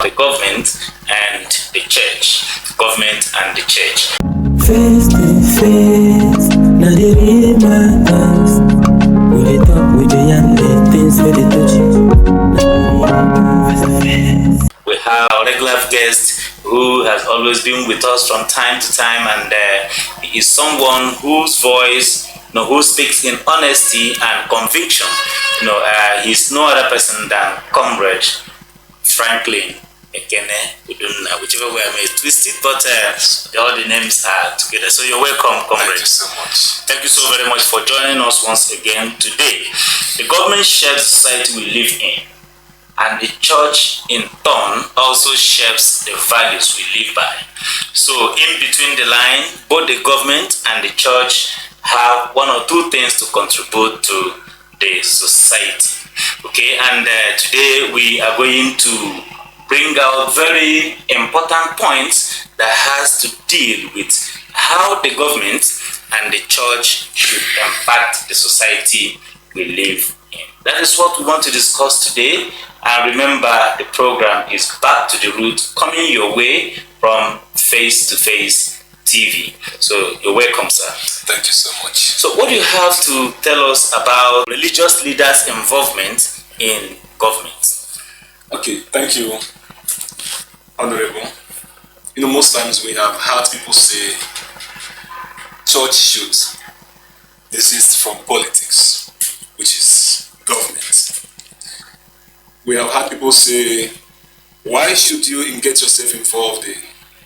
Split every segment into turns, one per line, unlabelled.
the government and the church. Government and the church.
Face to face, now they read my thoughts. We dey talk with the young things where they touch you.
We have our regular guest who has always been with us from time to time, and he is someone whose voice, who speaks in honesty and conviction. He's no other person than Comrade Franklin Ekene, whichever way I may twist it, but all the names are together. So you're welcome, Comrade.
Thank you so much.
Thank you so very much for joining us once again today. The government shapes the society we live in, and the church in turn also shapes the values we live by. So in between the line, both the government and the church have one or two things to contribute to the society. Okay, and today we are going to bring out very important points that has to deal with how the government and the church should impact the society we live in. That is what we want to discuss today. And remember, the program is Back to the Root, coming your way from Face to Face TV. So you're welcome, sir.
Thank you so much.
So what do you have to tell us about religious leaders' involvement in government?
Okay, thank you, Honorable. Most times we have heard people say church should desist from politics, which is government. We have heard people say, why should you get yourself involved in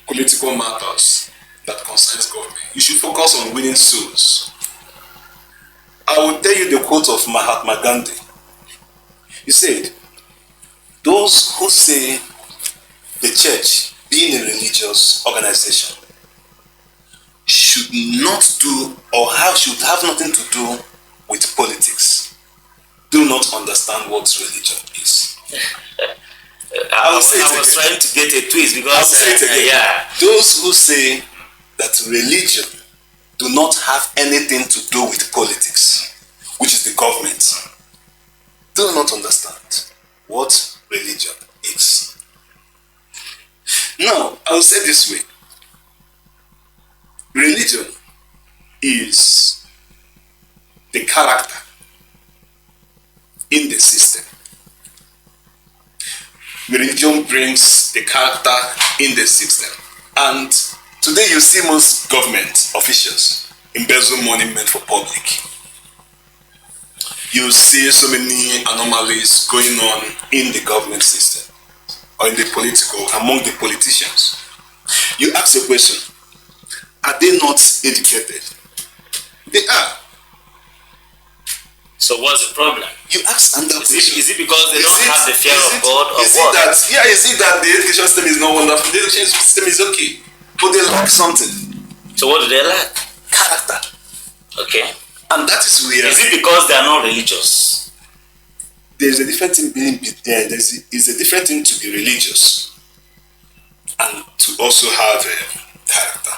political matters that concerns government? You should focus on winning souls. I will tell you the quote of Mahatma Gandhi. He said, those who say the church, being a religious organization, should not do or should have nothing to do with politics, do not understand what religion is.
I was trying to get a twist because
those who say that religion do not have anything to do with politics, which is the government, do not understand what religion is. Now, I will say this way. Religion is the character in the system. Religion brings the character in the system. And today you see most government officials embezzle money meant for public. You see so many anomalies going on in the government system or in the among the politicians. You ask the question, are they not educated? They are.
So what's the problem?
You ask another question.
Is it because they don't have the fear of God or what?
Is it that the education system is not wonderful? The education system is okay, but they lack something.
So what do they lack?
Character.
Okay.
And that is where...
Is it because they are not religious?
There's a different thing is a different thing to be religious and to also have a character.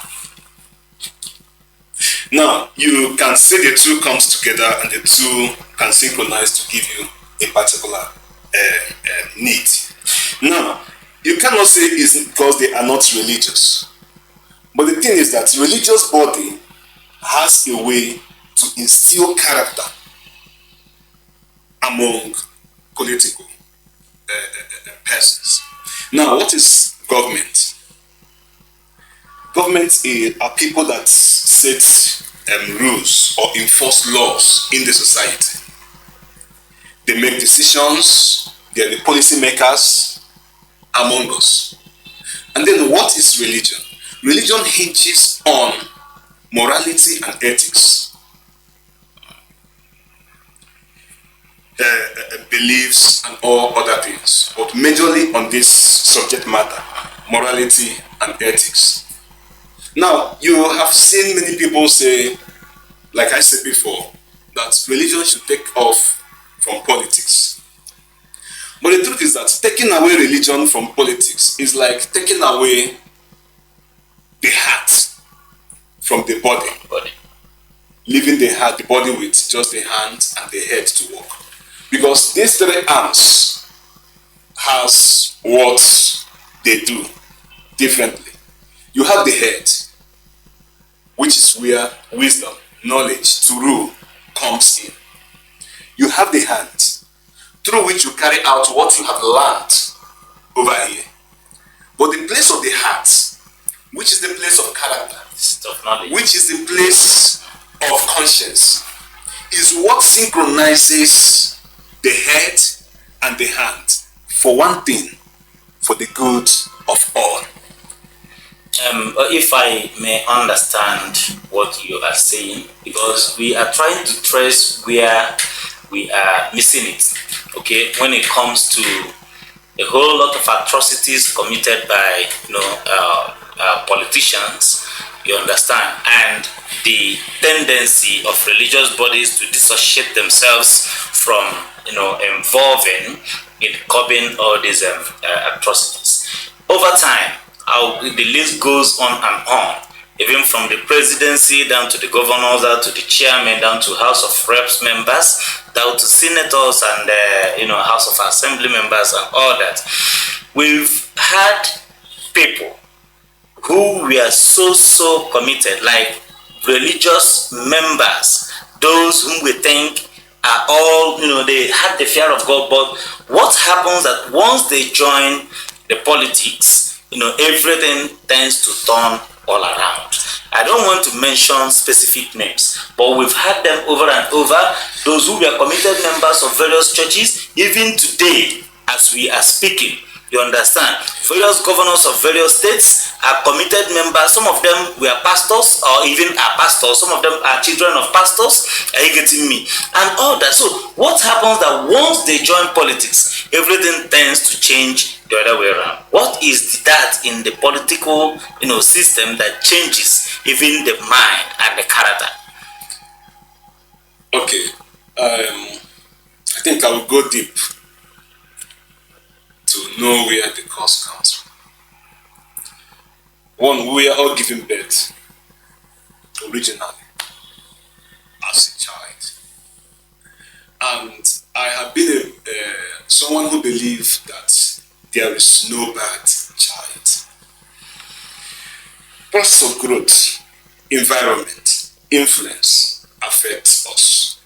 Now, you can see the two comes together and the two can synchronize to give you a particular need. Now, you cannot say it's because they are not religious. But the thing is that religious body has a way to instill character among political persons. Now, what is government? Government are people that set rules or enforce laws in the society. They make decisions, they are the policy makers among us. And then what is religion? Religion hinges on morality and ethics. Beliefs and all other things, but majorly on this subject matter, morality and ethics. Now, you have seen many people say, like I said before, that religion should take off from politics. But the truth is that taking away religion from politics is like taking away the heart from the body. Leaving the heart, the body with just the hands and the head to work. Because these three arms has what they do differently. You have the head, which is where wisdom, knowledge to rule comes in. You have the hand, through which you carry out what you have learned over here. But the place of the heart, which is the place of character,
of knowledge,
which is the place of conscience, is what synchronizes the head and the hand for one thing, for the good of all.
If I may understand what you are saying, because we are trying to trace where we are missing it, okay, when it comes to a whole lot of atrocities committed by politicians, you understand, and the tendency of religious bodies to dissociate themselves from involving in curbing all these atrocities. Over time, the list goes on and on, even from the presidency down to the governors, down to the chairman, down to House of Reps members, down to senators and House of Assembly members and all that. We've had people who were so committed, like religious members, those whom we think are all, they had the fear of God. But what happens that once they join the politics, everything tends to turn all around. I don't want to mention specific names, but we've had them over and over. Those who were committed members of various churches, even today, as we are speaking, you understand, various governors of various states are committed members. Some of them were pastors or even are pastors. Some of them are children of pastors. Are you getting me? And all that. So what happens that once they join politics, everything tends to change the other way around. What is that in the political system that changes even the mind and the character?
Okay, I think I will go deep to know where the cause comes from. One, we are all given birth originally as a child, and I have been someone who believes that there is no bad child. Process of growth, environment, influence affects us.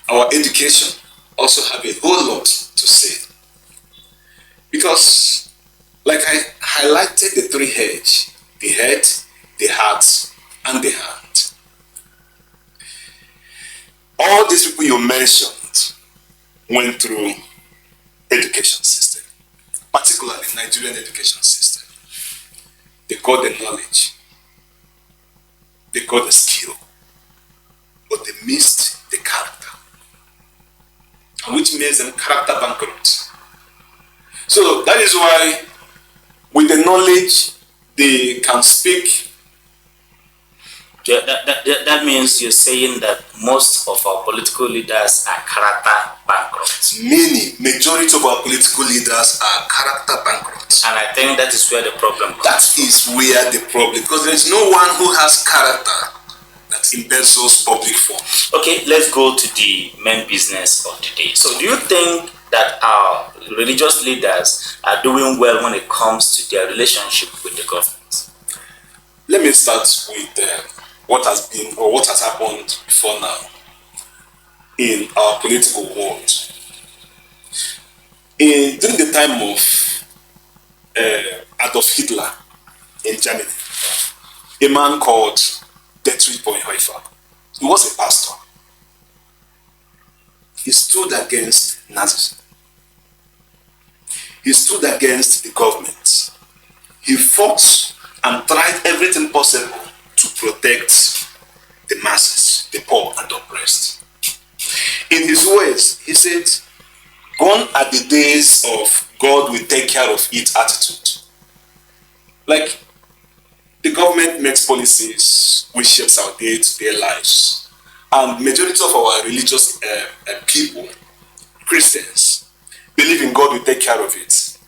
Our education also have a whole lot to say. Because, like I highlighted the three H's, the head, the heart, and the hand. All these people you mentioned went through education system, particularly Nigerian education system. They got the knowledge, they got the skill, but they missed the character, which makes them character bankrupt. So that is why, with the knowledge, they can speak.
Yeah, that means you're saying that most of our political leaders are character bankrupt.
Majority of our political leaders are character bankrupt.
And I think that is where the problem comes.
That is where the problem, because there is no one who has character that embezzles public funds.
Okay, let's go to the main business of the day. So do you think that our religious leaders are doing well when it comes to their relationship with the government?
Let me start with what has been or what has happened before now in our political world. During the time of Adolf Hitler in Germany, a man called Dietrich Bonhoeffer, he was a pastor. He stood against Nazism. He stood against the government. He fought and tried everything possible to protect the masses, the poor and the oppressed. In his words, he said, "Gone are the days of God will take care of it attitude." Like, the government makes policies which shapes our day-to-day lives. And majority of our religious people, Christians, believe in God will take care of it.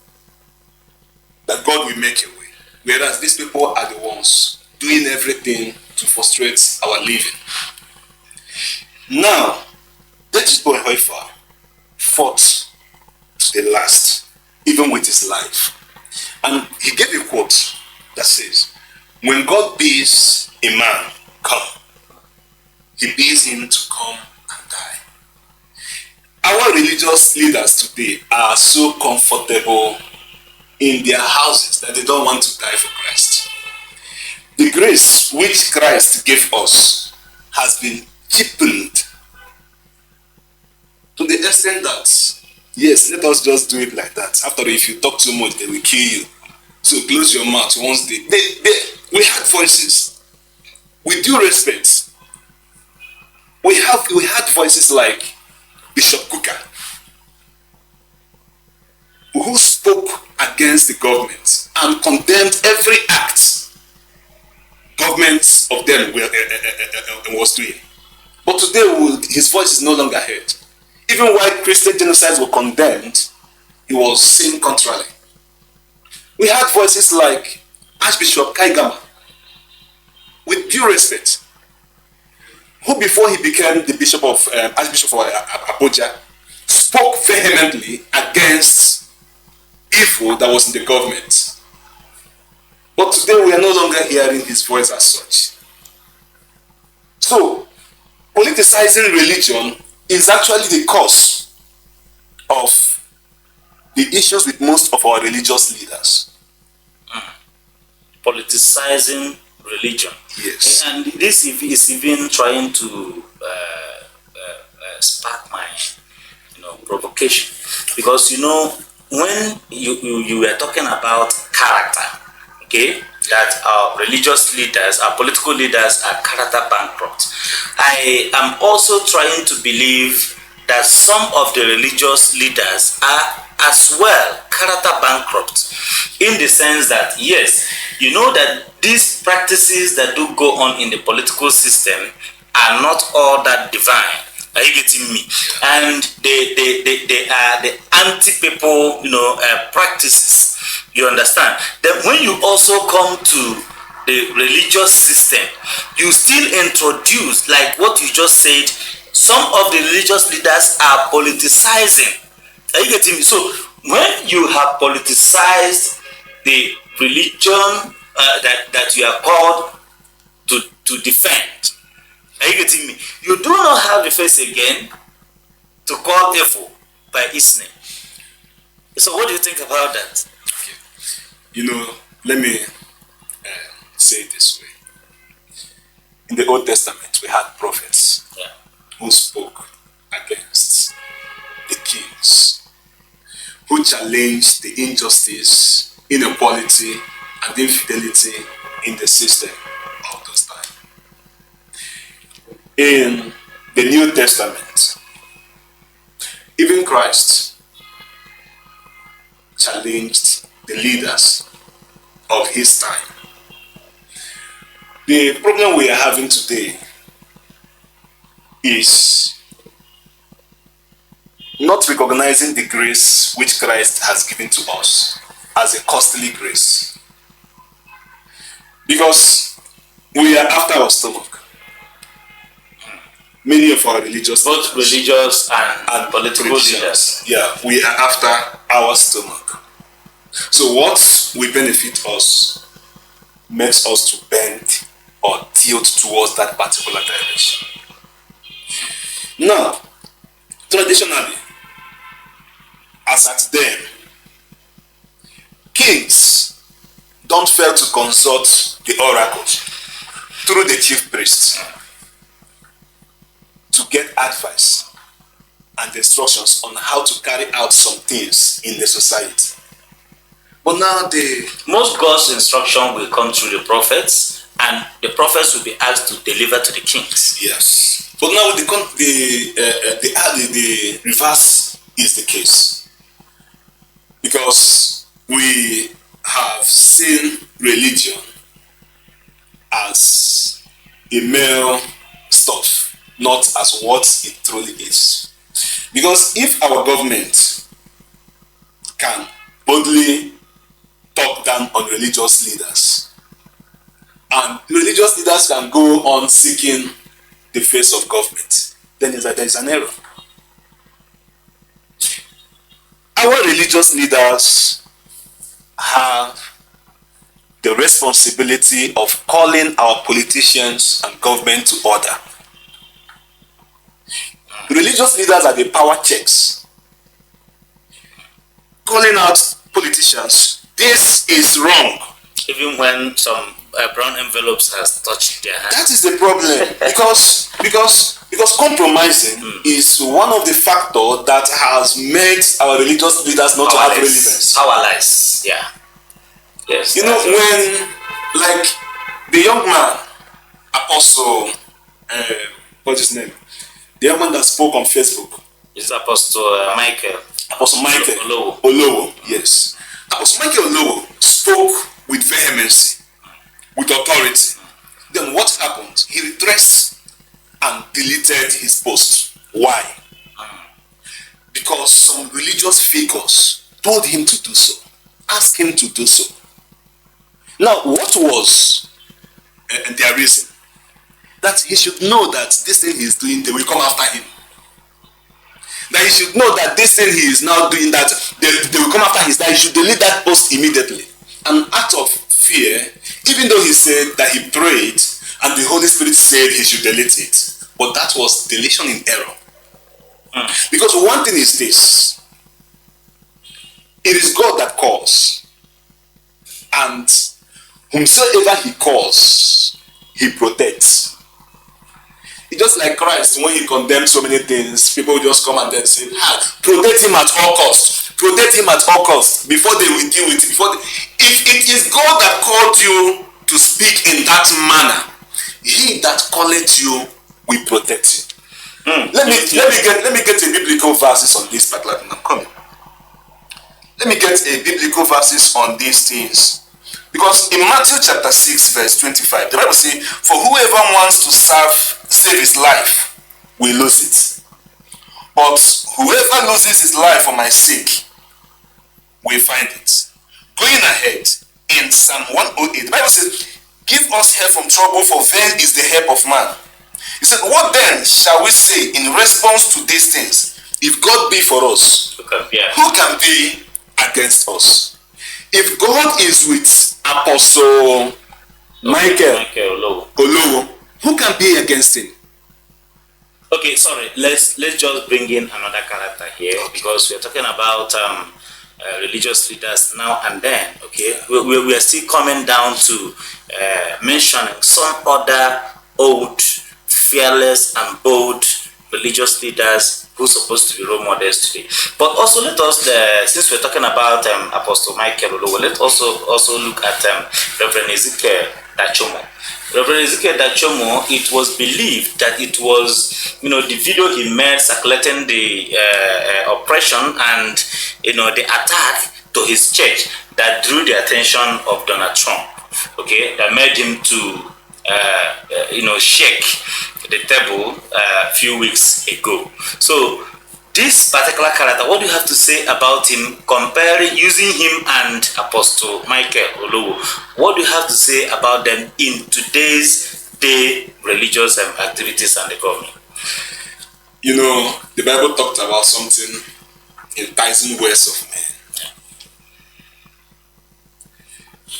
That God will make a way. Whereas these people are the ones doing everything to frustrate our living. Now, Dietrich Bonhoeffer fought to the last, even with his life. he gave a quote that says, when God bids a man come, he bids him to come and die. Our religious leaders today are so comfortable in their houses that they don't want to die for Christ. The grace which Christ gave us has been cheapened to the extent that, yes, let us just do it like that. After all, if you talk too much, they will kill you. So close your mouth once we had voices. With due respect, we had voices like Bishop Kuka, who spoke against the government and condemned every act governments of them was doing. But today, his voice is no longer heard. Even while Christian genocides were condemned, he was saying contrary. We had voices like Archbishop Kaigama, with due respect, who before he became the bishop of Archbishop of Abuja, spoke vehemently against evil that was in the government. But today we are no longer hearing his voice as such. So, politicizing religion is actually the cause of the issues with most of our religious leaders.
Politicizing religion.
Yes.
And this is even trying to spark my provocation, because when you were talking about character, okay, that our religious leaders, our political leaders are character bankrupt. I am also trying to believe that some of the religious leaders are as well character bankrupt, in the sense that, yes, that these practices that do go on in the political system are not all that divine. Are you getting me? And they are the anti-people, practices. You understand? Then when you also come to the religious system, you still introduce, like what you just said, some of the religious leaders are politicizing. Are you getting me? So when you have politicized the religion that you are called to defend, are you getting me? You do not have the face again to call evil by its name. So what do you think about that?
Let me say it this way. In the Old Testament, we had prophets who spoke against the kings, who challenged the injustice, inequality, and infidelity in the system of those times. In the New Testament, even Christ challenged the leaders of his time. The problem we are having today is not recognizing the grace which Christ has given to us as a costly grace. Because we are after our stomach. Many of our religious
both
leaders,
religious and political leaders.
Yeah, we are after our stomach. So what will benefit us makes us to bend or tilt towards that particular direction. Now, traditionally, as at then, kings don't fail to consult the oracles through the chief priests to get advice and instructions on how to carry out some things in the society. But now
most God's instruction will come through the prophets, and the prophets will be asked to deliver to the kings.
Yes. But now the reverse is the case, because we have seen religion as a mere stuff, not as what it truly is. Because if our government can boldly talk down on religious leaders, and religious leaders can go on seeking the face of government, then there is an error. Our religious leaders have responsibility of calling our politicians and government to order. Religious leaders are the power checks. Calling out politicians, this is wrong.
Even when some brown envelopes has touched their hand.
That is the problem. because compromising is one of the factors that has made our religious leaders not to have relevance.
Powerless, yeah. Yes.
You know, when, like, the young man, Apostle, what's his name? The young man that spoke on Facebook.
It's Apostle Michael.
Apostle Michael Olowo, yes. Apostle Michael Olowo spoke with vehemency, with authority. Then what happened? He redressed and deleted his post. Why? Because some religious figures told him to do so, asked him to do so. Now, what was their reason? That he should know that this thing he is doing, they will come after him. That he should know that this thing he is now doing, that they will come after his, that he should delete that post immediately. An act of fear, even though he said that he prayed and the Holy Spirit said he should delete it. But that was deletion in error. Because one thing is this: it is God that calls, and whomsoever he calls, he protects. It's just like Christ, when he condemned so many things, people just come and then say, protect him at all costs. Protect him at all costs. Before they will deal with it. If it is God that called you to speak in that manner, he that calleth you will protect you. Let me get a biblical verses on this particular thing. I'm coming. Let me get a biblical verses on these things. Because in Matthew chapter 6 verse 25, the Bible says, for whoever wants to save his life will lose it. But whoever loses his life for my sake will find it. Going ahead, in Psalm 108, the Bible says, give us help from trouble, for vain is the help of man. He said, what then shall we say in response to these things? If God be for us, who can be against us? If God is with Apostle Michael Olowo, who can be against him?
Okay, sorry. Let's just bring in another character here, because we're talking about religious leaders now and then. Okay, we are still coming down to mentioning some other old, fearless and bold religious leaders who are supposed to be role models today. But also let us, since we're talking about Apostle Michael Olowo, let's also look at Reverend Ezekiel Dachomo. Reverend Ezekiel Dachomo, it was believed that it was, the video he made circulating the oppression and, the attack to his church that drew the attention of Donald Trump. Okay, that made him to, shake the table a few weeks ago. So this particular character, what do you have to say about him, comparing, using him and Apostle Michael Olowo? What do you have to say about them in today's day religious activities and the government?
The Bible talked about something, enticing words of men.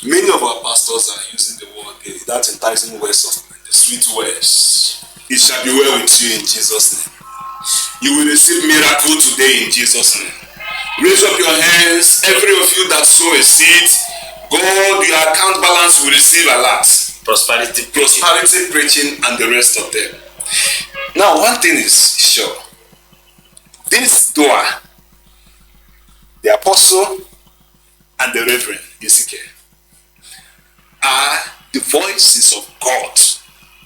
Many of our pastors are using the word, that enticing words of men, the sweet words. It shall be well with you in Jesus' name. You will receive miracle today in Jesus' name. Raise up your hands, every of you that sow a seed. God, your account balance will receive a lot.
Prosperity
preaching and the rest of them. Now, one thing is sure. This door, the apostle and the reverend Ezekiel, are the voices of God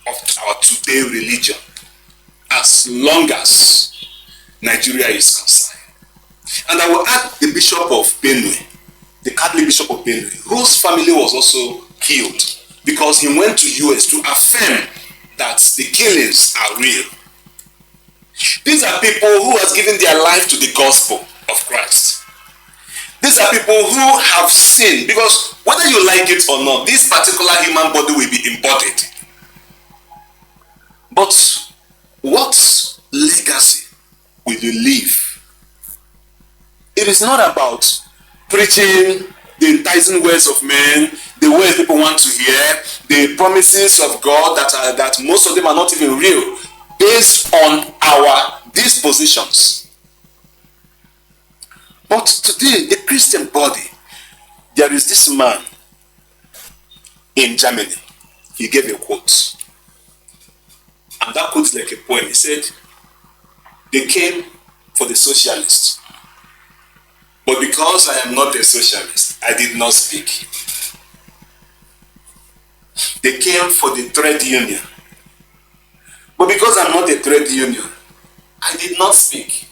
of our today religion, as long as Nigeria is concerned. And I will add the Bishop of Benue, the Catholic Bishop of Benue, whose family was also killed because he went to US to affirm that the killings are real. These are people who have given their life to the gospel of Christ. These are people who have sinned, because whether you like it or not, this particular human body will be embodied. But what legacy will you leave? It is not about preaching the enticing words of men, the the words people want to hear, the promises of God that most of them are not even real, based on our dispositions. But today, the Christian body, there is this man in Germany. He gave a quote, and that quote is like a poem. He said, they came for the socialists, but because I am not a socialist, I did not speak. They came for the trade union, but because I'm not a trade union, I did not speak.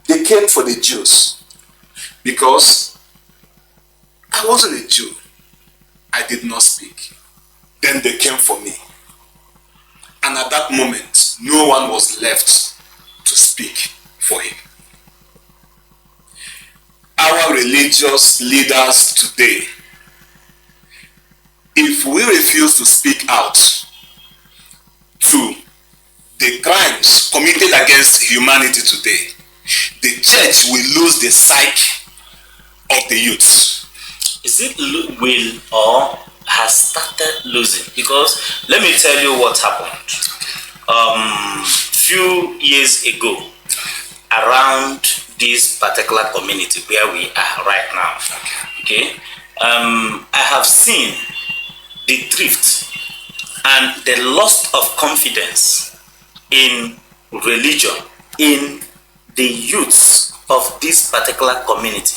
They came for the Jews, because I wasn't a Jew, I did not speak. Then they came for me. And at that moment, no one was left to speak for him. Our religious leaders today, if we refuse to speak out to the crimes committed against humanity today, the church will lose the psyche of the youth.
Is it will or has started losing? Because let me tell you what happened. Few years ago, around this particular community where we are right now, okay, I have seen the drift and the loss of confidence in religion in the youths of this particular community.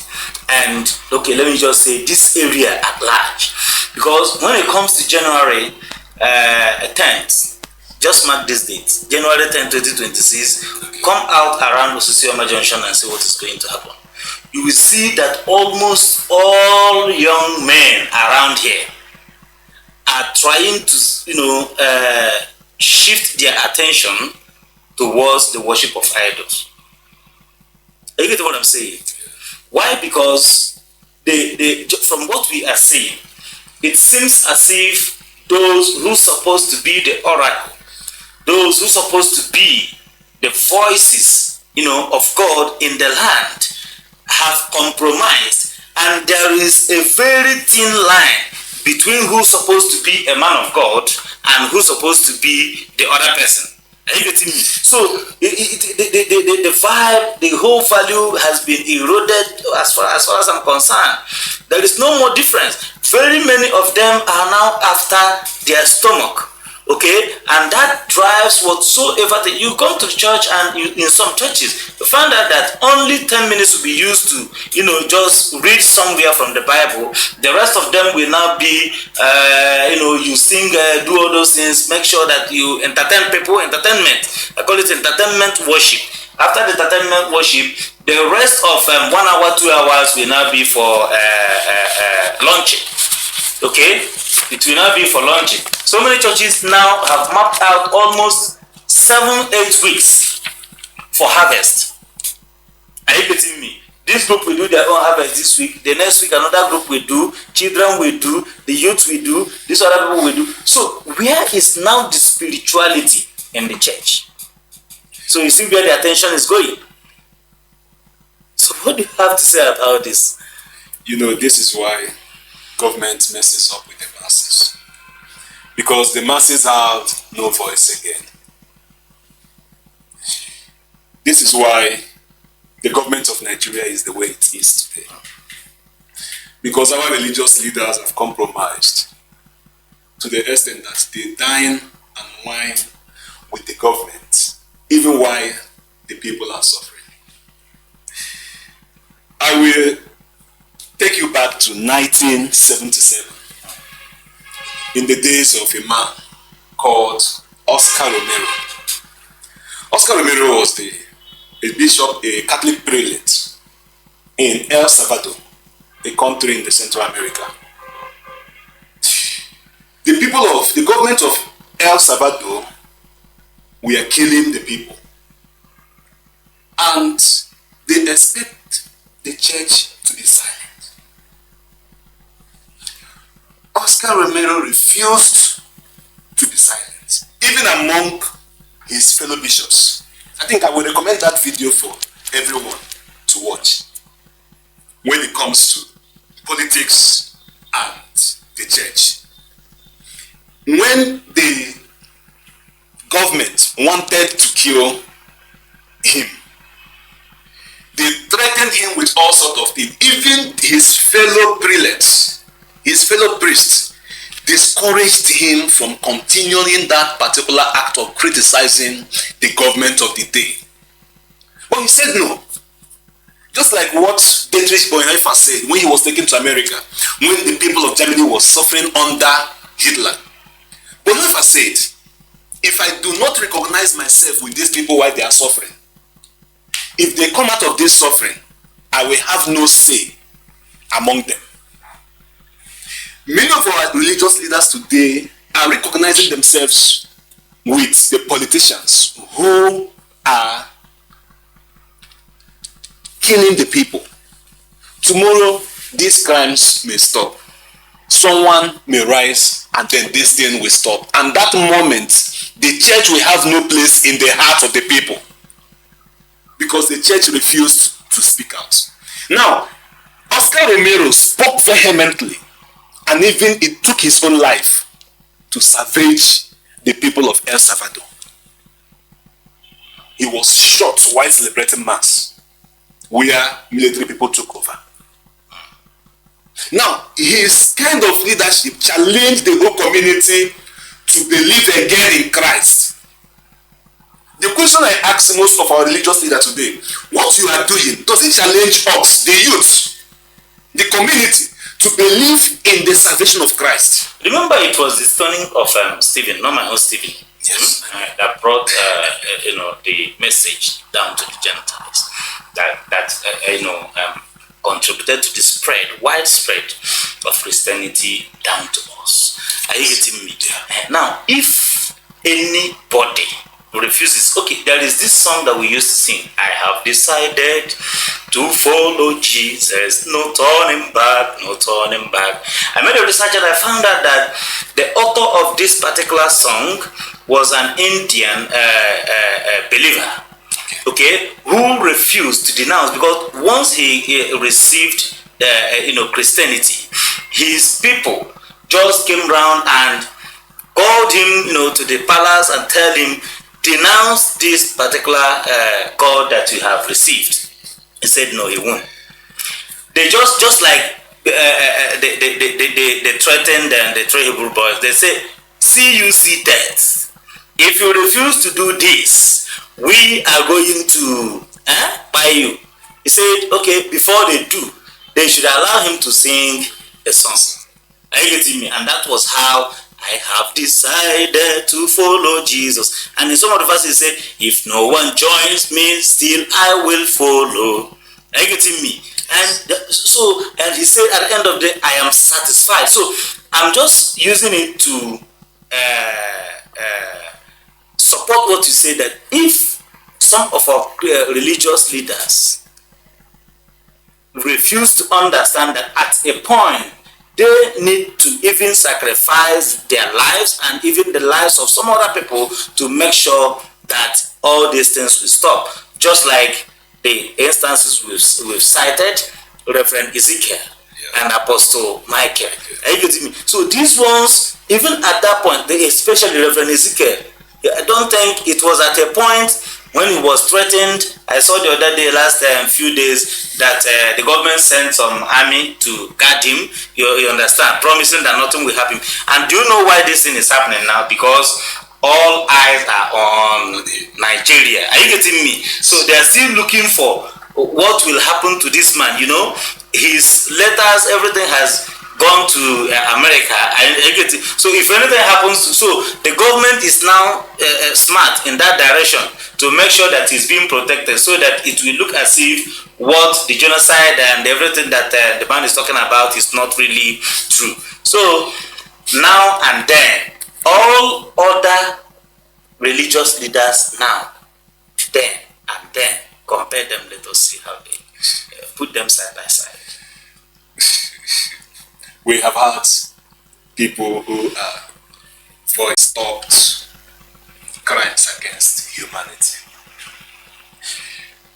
And okay, let me just say this area at large, because when it comes to January 10th, just mark this date, January 10, 2026, come out around Osisioma Junction and see what is going to happen. You will see that almost all young men around here are trying to, shift their attention towards the worship of idols. You get what I'm saying? Why? Because from what we are seeing, it seems as if those who are supposed to be the oracle, those who are supposed to be the voices, of God in the land, have compromised, and there is a very thin line between who's supposed to be a man of God and who's supposed to be the other person. Are you getting me? So the vibe, the whole value has been eroded as far as I'm concerned. There is no more difference. Very many of them are now after their stomach. Okay, and that drives whatsoever that you come to church, and in some churches you find out that only 10 minutes will be used to just read somewhere from the Bible. The rest of them will now be you sing, do all those things, make sure that you entertain people. Entertainment, I call it entertainment worship. After the entertainment worship, the rest of 1 hour 2 hours will now be for launching. Okay, it will now be for launching. So many churches now have mapped out almost 7-8 weeks for harvest. Are you getting me? This group will do their own harvest this week. The next week another group will do. Children will do. The youth will do. These other people will do. So where is now the spirituality in the church? So you see where the attention is going. So what do you have to say about this?
This is why government messes up with the masses, because the masses have no voice again. This is why the government of Nigeria is the way it is today, because our religious leaders have compromised to the extent that they dine and wine with the government even while the people are suffering. I will take you back to 1977, in the days of a man called Oscar Romero. Oscar Romero was a bishop, a Catholic prelate in El Salvador, a country in the Central America. The government of El Salvador were killing the people, and they expect the church to be silent. Oscar Romero refused to be silent, even among his fellow bishops. I think I will recommend that video for everyone to watch when it comes to politics and church. When the government wanted to kill him, they threatened him with all sorts of things. Even his fellow prelates, his fellow priests, discouraged him from continuing that particular act of criticizing the government of the day. But he said no. Just like what Dietrich Bonhoeffer said when he was taken to America, when the people of Germany was suffering under Hitler. Bonhoeffer said, if I do not recognize myself with these people while they are suffering, if they come out of this suffering, I will have no say among them. Many of our religious leaders today are recognizing themselves with the politicians who are killing the people. Tomorrow, these crimes may stop. Someone may rise and then this thing will stop. And that moment, the church will have no place in the heart of the people. Because the church refused to speak out. Now, Oscar Romero spoke vehemently, and even it took his own life to savage the people of El Salvador. He was shot while celebrating Mass, where military people took over. Now, his kind of leadership challenged the whole community to believe again in Christ. The question I ask most of our religious leaders today, what you are doing, does it challenge us, the youth, the community, to believe in the salvation of Christ?
Remember, it was the stoning of Stephen, not my own Stephen,
Yes.
that brought the message down to the Gentiles. That contributed to the widespread of Christianity down to us. Are you getting me? Now, if anybody refuses, okay, there is this song that we used to sing. I have decided to follow Jesus, no turning back, no turning back. I made a research and I found out that the author of this particular song was an Indian believer, okay, who refused to denounce, because once he received Christianity, his people just came round and called him to the palace and tell him, denounce this particular God that you have received. He said no, he won't. They just like they threatened the three Hebrew boys. They say, see you see death. If you refuse to do this, we are going to buy you. He said, okay, before they do, they should allow him to sing a song. Are you getting me? And that was how I have decided to follow Jesus. And in some of the verses, he said, if no one joins me, still I will follow. Are you getting me? And he said at the end of the day, I am satisfied. So I'm just using it to support what you say, that if some of our religious leaders refuse to understand that at a point they need to even sacrifice their lives and even the lives of some other people to make sure that all these things will stop. Just like the instances we've cited, Reverend Ezekiel and Apostle Michael. Are you getting me? So these ones, even at that point, especially Reverend Ezekiel, I don't think it was at a point when he was threatened. I saw the other day, last few days, that the government sent some army to guard him. You understand? Promising that nothing will happen. And do you know why this thing is happening now? Because all eyes are on Nigeria. Are you getting me? So they are still looking for what will happen to this man. His letters, everything has gone to America. So if anything happens, so the government is now smart in that direction to make sure that he's being protected, so that it will look as if what the genocide and everything that the man is talking about is not really true. So now and then, all other religious leaders now, then and then, compare them. Let us see how they put them side by side.
We have had people who voiced stopped crimes against humanity.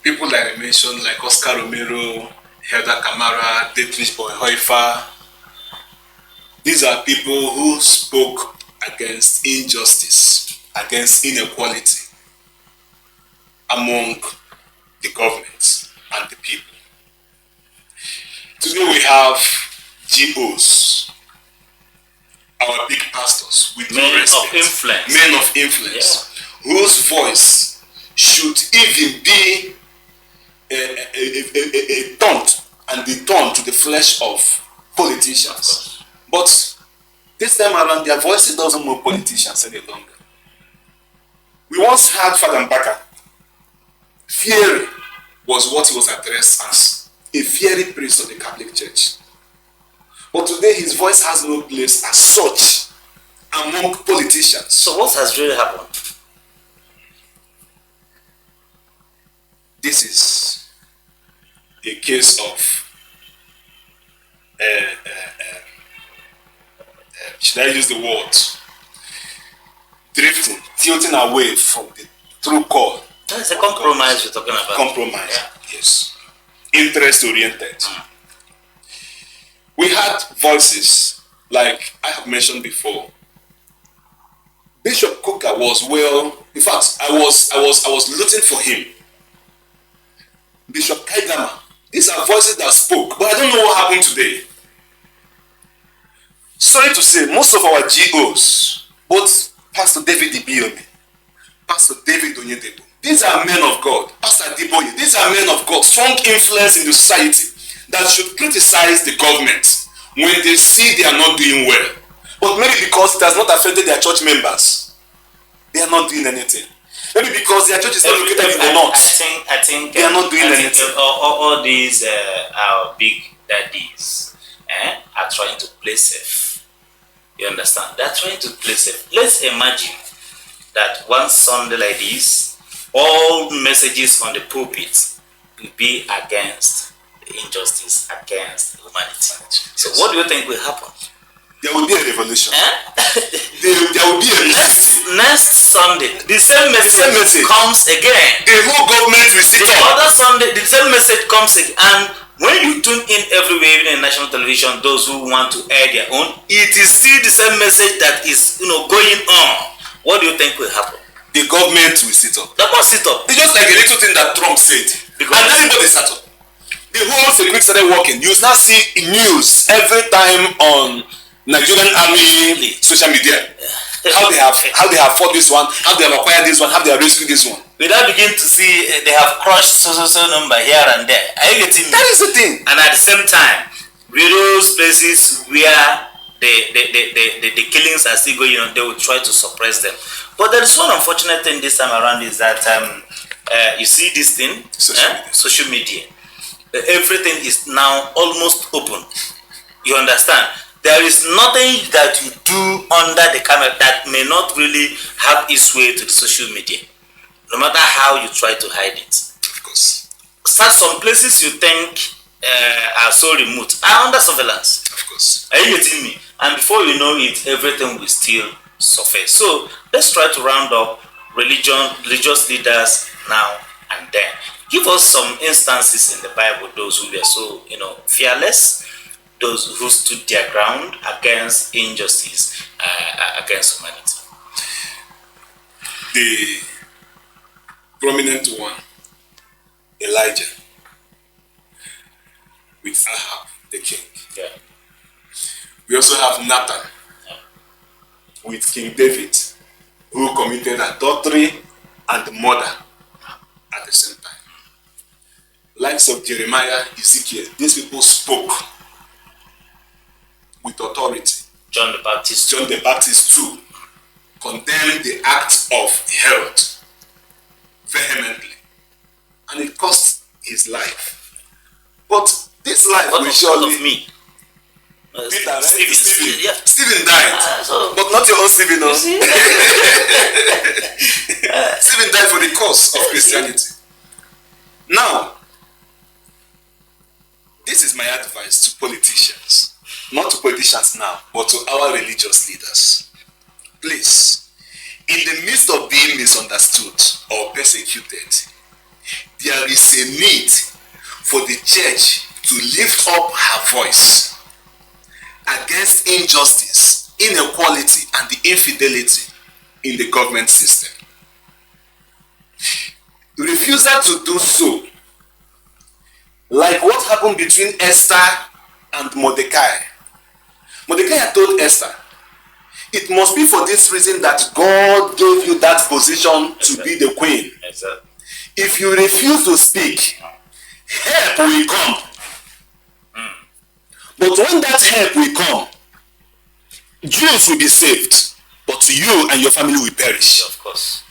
People like I mentioned, like Oscar Romero, Helder Camara, Dietrich Bonhoeffer, These are people who spoke against injustice, against inequality among the government and the people. Today we have GOs, our big pastors, with
men
due respect,
of influence,
men of influence, whose voice should even be a taunt and the thorn to the flesh of politicians. But this time around, their voices doesn't move politicians any longer. We once had Father Mbaka. Fiery was what he was addressed as, a fiery priest of the Catholic Church. But today his voice has no place as such among politicians.
So what has really happened?
This is a case of should I use the word drifting, tilting away from the true call.
That's a compromise we're talking about.
Compromise,
Yeah.
yes. Interest oriented. We had voices like I have mentioned before. Bishop Kuka was in fact, I was looking for him. Bishop Kaigama. These are voices that spoke, but I don't know what happened today. Sorry to say, most of our GOs, both Pastor David Ibiyomi, Pastor David Onyedebo, these are men of God. Pastor Adiboye, these are men of God, strong influence in the society that should criticize the government when they see they are not doing well. But maybe because it has not affected their church members, they are not doing anything. Maybe because their church is not located in the north.
I think
they are not doing anything.
All these our big daddies are trying to play safe. You understand? They are trying to play safe. Let's imagine that one Sunday like this, all messages on the pulpit will be against the injustice, against humanity. So what do you think will happen?
There will be a revolution. There will be a
next Sunday, the same message comes again.
The whole government will sit
the
up.
Other Sunday, the same message comes again. And when you tune in everywhere, even in national television, those who want to air their own, it is still the same message that is going on. What do you think will happen?
The government will sit up.
They must sit up.
It's just like a little thing that Trump said. And everybody sat up. The whole security started working. You now see news every time on Nigerian army social media. How they have fought this one, how they have acquired this one, how they have rescued this one.
We now begin to see they have crushed so number here and there. Are you getting me?
That is the thing.
And at the same time, those places where the killings are still going on, they will try to suppress them. But there is one unfortunate thing this time around is that you see this thing, social media. Everything is now almost open. You understand? There is nothing that you do under the camera that may not really have its way to the social media, no matter how you try to hide it.
Of course.
Some places you think are so remote are under surveillance.
Of course.
Are you getting me? And before you know it, everything will still surface. So let's try to round up religious leaders now and then. Give us some instances in the Bible, those who were so fearless, those who stood their ground against injustice, against humanity.
The prominent one, Elijah, with Ahab, the king.
Yeah.
We also have Nathan, with King David, who committed adultery and murder at the same time. Likes of Jeremiah, Ezekiel, these people spoke with authority.
John the
Baptist too condemned the act of Herod vehemently, and it cost his life. But this life will surely.
Of me.
Peter, right?
Stephen. Yeah.
Stephen died, but not your own Stephen. No. Stephen died for the cause of Christianity. Now, this is my advice to politicians. Not to politicians now, but to our religious leaders. Please, in the midst of being misunderstood or persecuted, there is a need for the church to lift up her voice against against injustice, inequality, and the infidelity in the government system. The refusal to do so, like what happened between Esther and Mordecai. Mordecai told Esther, it must be for this reason that God gave you that position to be the queen.
Exactly.
If you refuse to speak, help will come. But when that help will come, Jews will be saved, but you and your family will perish.
Of course.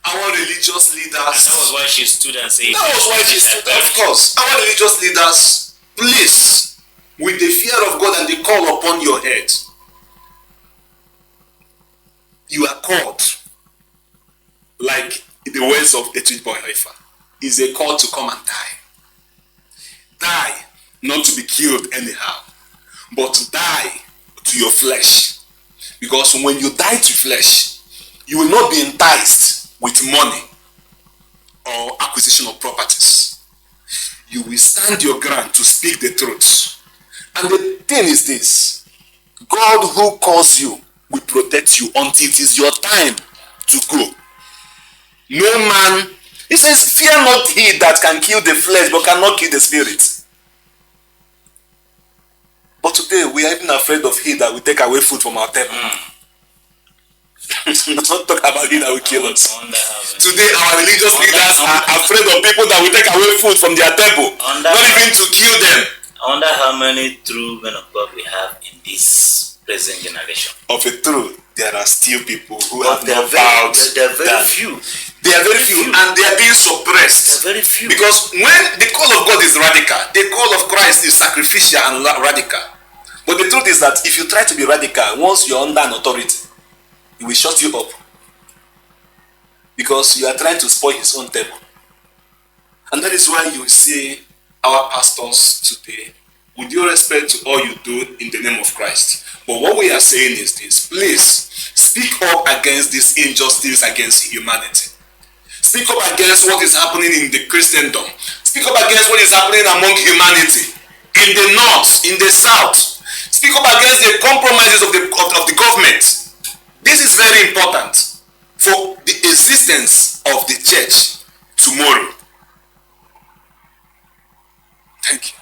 Our religious leaders.
And that was why she stood and said.
That was why she stood, of course. Our religious leaders, please, with the fear of God and the call upon your head, you are called, like the words of the boy Haifa, is a call to come and die. Die, not to be killed anyhow, but die to your flesh. Because when you die to flesh, you will not be enticed with money or acquisition of properties. You will stand your ground to speak the truth. And the thing is this, God who calls you will protect you until it is your time to go. No man, he says, fear not he that can kill the flesh but cannot kill the spirit. But today we are even afraid of he that will take away food from our table. Let's not talk about he that will kill us. Today our religious leaders are afraid of people that will take away food from their table, not even to kill them.
I wonder how many true men of God we have in this present generation.
Of a truth, there are still people who have not
vowed.
They are very few, and they are being suppressed.
Very few.
Because when the call of God is radical, the call of Christ is sacrificial and radical. But the truth is that if you try to be radical, once you're under an authority, he will shut you up. Because you are trying to spoil his own table. And that is why you see our pastors today, with due respect to all you do in the name of Christ. But what we are saying is this, please speak up against this injustice against humanity. Speak up against what is happening in the Christendom. Speak up against what is happening among humanity, in the north, in the south. Speak up against the compromises of the government. This is very important for the existence of the church tomorrow. Thank you.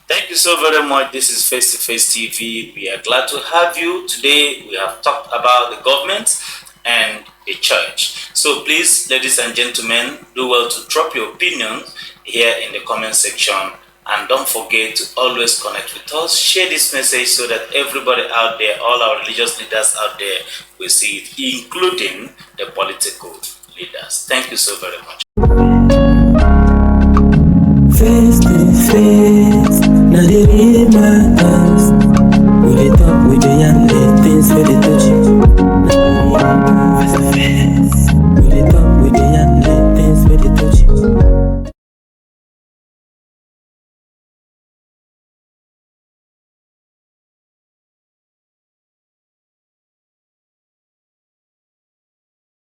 Thank you so very much. This is Face to Face TV. We are glad to have you. Today we have talked about the government and the church. So please, ladies and gentlemen, do well to drop your opinions here in the comment section. And don't forget to always connect with us. Share this message so that everybody out there, all our religious leaders out there, will see it, including the political leaders. Thank you so very much.
Face to face, now they read my thoughts.